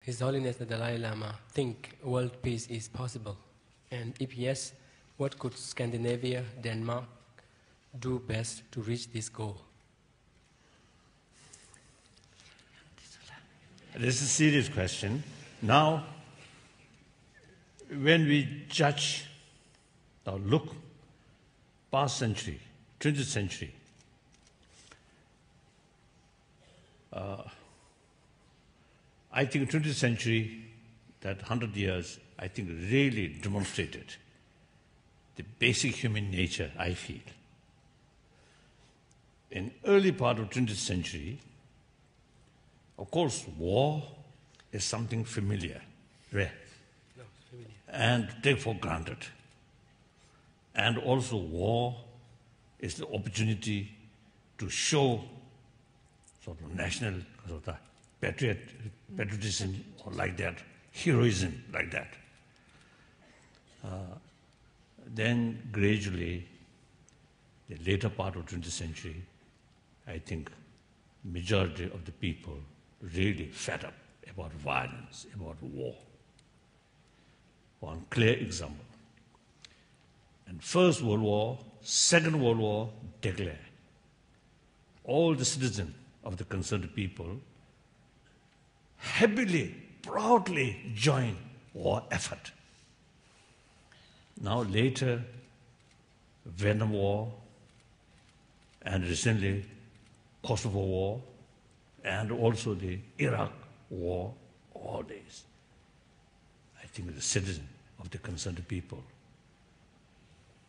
His Holiness the Dalai Lama think world peace is possible? And if yes, what could Scandinavia, Denmark do best to reach this goal? This is a serious question. Now, when we judge, now look, past century, 20th century, I think 20th century, that 100 years, I think really demonstrated the basic human nature, I feel. In early part of 20th century, of course, war is something familiar, rare, and take for granted. And also war is the opportunity to show sort of national sort of patriotism or like that, heroism like that. Then gradually, the later part of 20th century, I think majority of the people really fed up about violence, about war. One clear example. And First World War, Second World War declared. All the citizens of the concerned people happily, proudly joined war effort. Now later, Vietnam War, and recently Kosovo War, and also the Iraq War, all these. I think the citizens of the concerned people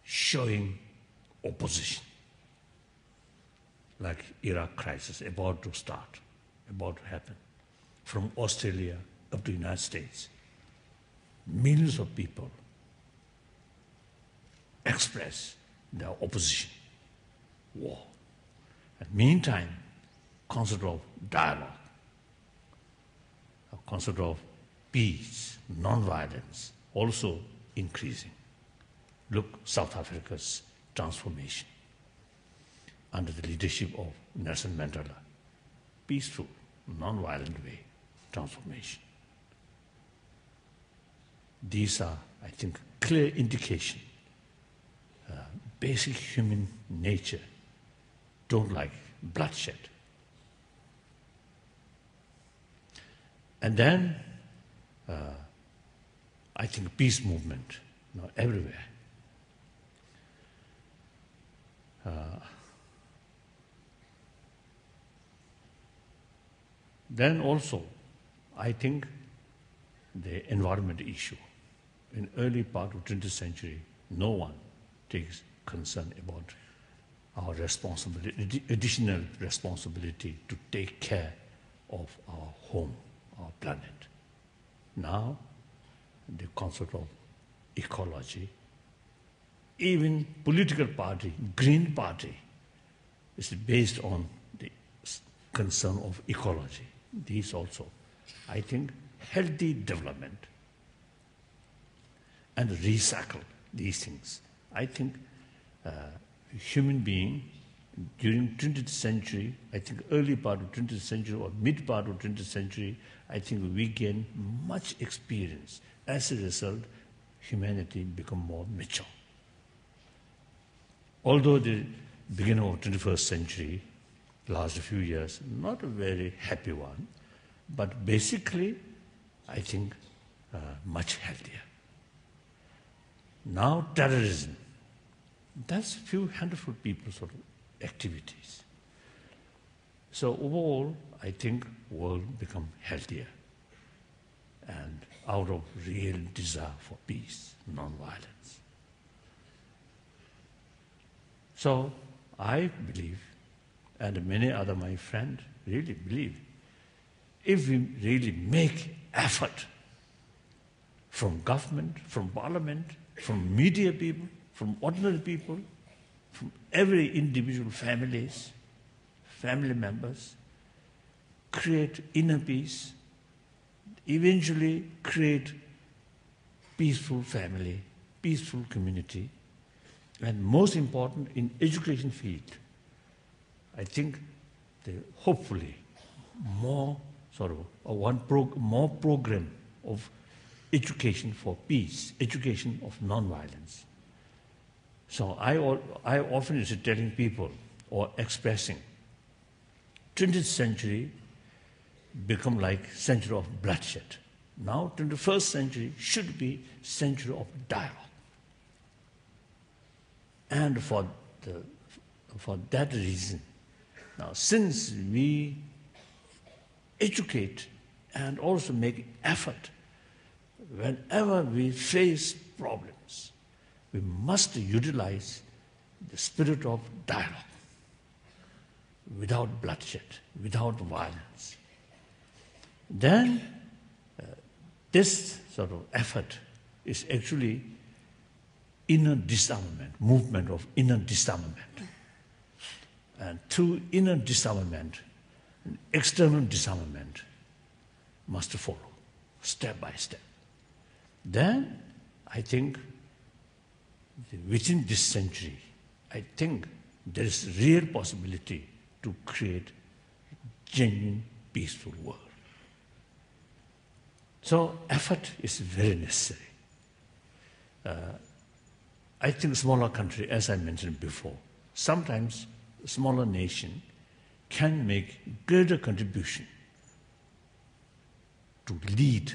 showing opposition, like Iraq crisis about to start, about to happen, from Australia up to the United States. Millions of people express their opposition, war. And meantime, concept of dialogue, a concept of peace, non-violence, also increasing. Look, South Africa's transformation under the leadership of Nelson Mandela. Peaceful, non-violent way, transformation. These are, I think, clear indication. Basic human nature don't like bloodshed. And then, I think peace movement, everywhere. Then also, I think the environment issue. In early part of 20th century, no one takes concern about our responsibility, additional responsibility to take care of our home, our planet. Now, the concept of ecology, even political party, Green Party, is based on the concern of ecology. These also, I think, healthy development and recycle these things. I think human being during 20th century, I think early part of 20th century or mid part of 20th century, I think we gain much experience. As a result, humanity become more mature. Although the beginning of 21st century, last few years, not a very happy one, but basically, I think much healthier. Now terrorism, that's few handful people sort of activities. So overall, I think world become healthier and out of real desire for peace, non-violence. So I believe, and many other my friends really believe, if we really make effort from government, from parliament, from media people, from ordinary people, from every individual families, family members, create inner peace, eventually create peaceful family, peaceful community, and most important in education field, I think hopefully more more program of education for peace, education of non-violence. So I often is telling people or expressing, 20th century become like century of bloodshed. Now 21st century should be century of dialogue. And for that reason, now since we educate and also make effort, whenever we face problems, we must utilize the spirit of dialogue, without bloodshed, without violence. Then this sort of effort is actually inner disarmament, movement of inner disarmament. And through inner disarmament, external disarmament must follow, step by step. Then, I think, within this century, I think there is real possibility to create genuine, peaceful world. So, effort is very necessary. I think smaller country, as I mentioned before, sometimes smaller nation can make greater contribution to lead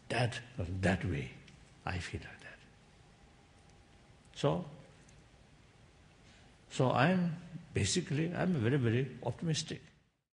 that way. I feel like that. So I'm very, very optimistic.